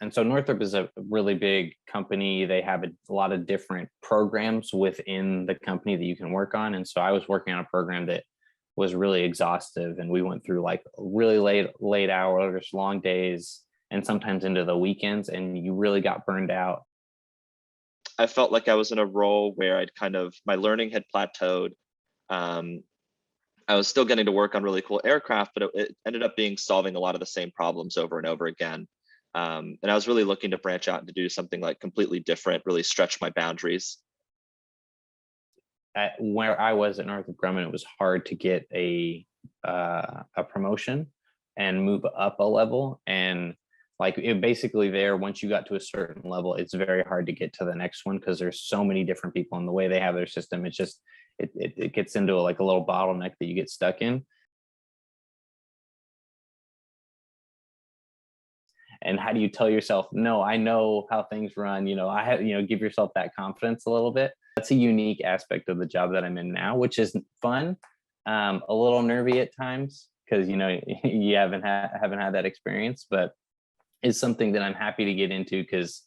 And so Northrop is a really big company. They have a lot of different programs within the company that you can work on. And so I was working on a program that was really exhaustive, and we went through like really late hours, long days, and sometimes into the weekends, and you really got burned out. I felt like I was in a role where my learning had plateaued. I was still getting to work on really cool aircraft, but it ended up being solving a lot of the same problems over and over again. And I was really looking to branch out and to do something like completely different, really stretch my boundaries. At where I was at Northrop Grumman, it was hard to get a promotion and move up a level. And like it basically there, once you got to a certain level, it's very hard to get to the next one because there's so many different people in the way they have their system. It's just, it gets into like a little bottleneck that you get stuck in. And how do you tell yourself, no, I know how things run, I have, give yourself that confidence a little bit. That's a unique aspect of the job that I'm in now, which is fun, a little nervy at times because, you haven't had that experience, but it's something that I'm happy to get into because,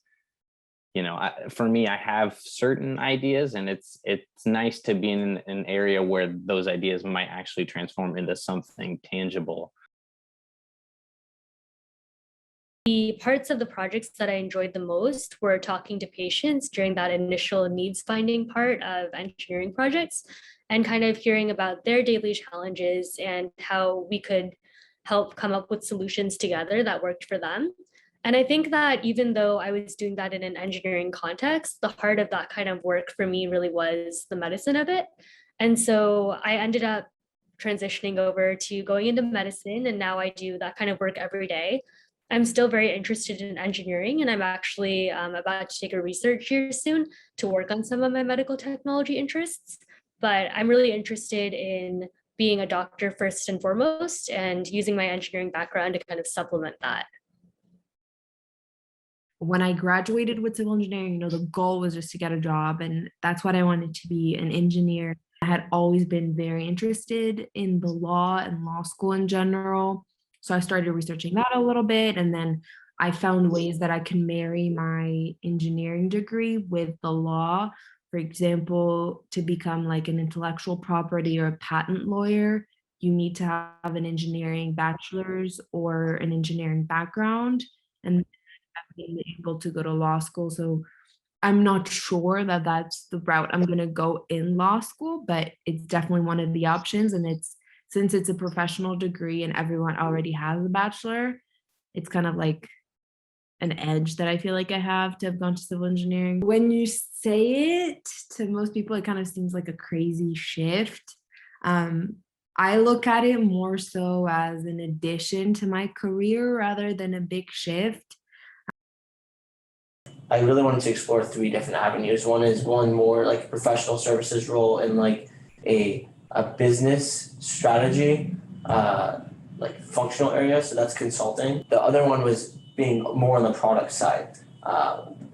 for me, I have certain ideas, and it's nice to be in an area where those ideas might actually transform into something tangible. The parts of the projects that I enjoyed the most were talking to patients during that initial needs finding part of engineering projects and kind of hearing about their daily challenges and how we could help come up with solutions together that worked for them. And I think that even though I was doing that in an engineering context, the heart of that kind of work for me really was the medicine of it. And so I ended up transitioning over to going into medicine, and now I do that kind of work every day. I'm still very interested in engineering, and I'm actually about to take a research year soon to work on some of my medical technology interests. But I'm really interested in being a doctor first and foremost, and using my engineering background to kind of supplement that. When I graduated with civil engineering, the goal was just to get a job, and that's what I wanted to be, an engineer. I had always been very interested in the law and law school in general. So I started researching that a little bit, and then I found ways that I can marry my engineering degree with the law. For example, to become like an intellectual property or a patent lawyer, you need to have an engineering bachelor's or an engineering background, and being able to go to law school. So I'm not sure that that's the route I'm going to go in law school, but it's definitely one of the options. And since it's a professional degree and everyone already has a bachelor, it's kind of like an edge that I feel like I have to have gone to civil engineering. When you say it to most people, it kind of seems like a crazy shift. I look at it more so as an addition to my career rather than a big shift. I really wanted to explore 3 different avenues. One more like a professional services role in like a business strategy, like functional area. So that's consulting. The other one was being more on the product side,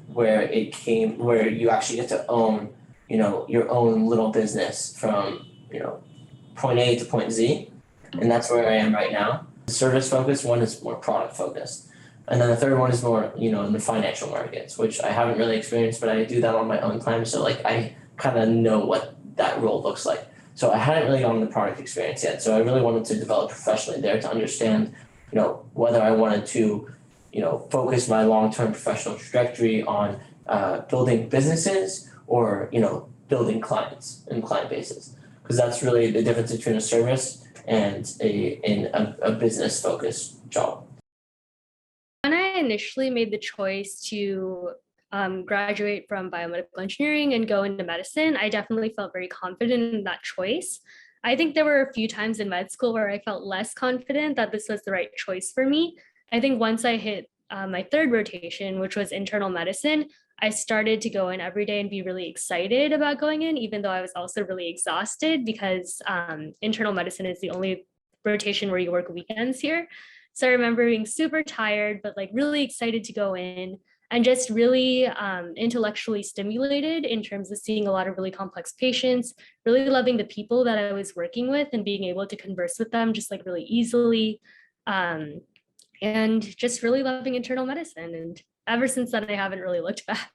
where you actually get to own, your own little business from, point A to point Z. And that's where I am right now. The service focused one is more product focused. And then the third one is more, in the financial markets, which I haven't really experienced, but I do that on my own time. So like I kind of know what that role looks like. So I hadn't really gotten the product experience yet. So I really wanted to develop professionally there to understand, whether I wanted to, focus my long-term professional trajectory on building businesses or, building clients and client bases. Because that's really the difference between a service and a business-focused job. When I initially made the choice to graduate from biomedical engineering and go into medicine, I definitely felt very confident in that choice. I think there were a few times in med school where I felt less confident that this was the right choice for me. I think once I hit my 3rd rotation, which was internal medicine, I started to go in every day and be really excited about going in, even though I was also really exhausted because internal medicine is the only rotation where you work weekends here. So I remember being super tired, but like really excited to go in and just really intellectually stimulated in terms of seeing a lot of really complex patients, really loving the people that I was working with and being able to converse with them just like really easily. and just really loving internal medicine. And ever since then, I haven't really looked back.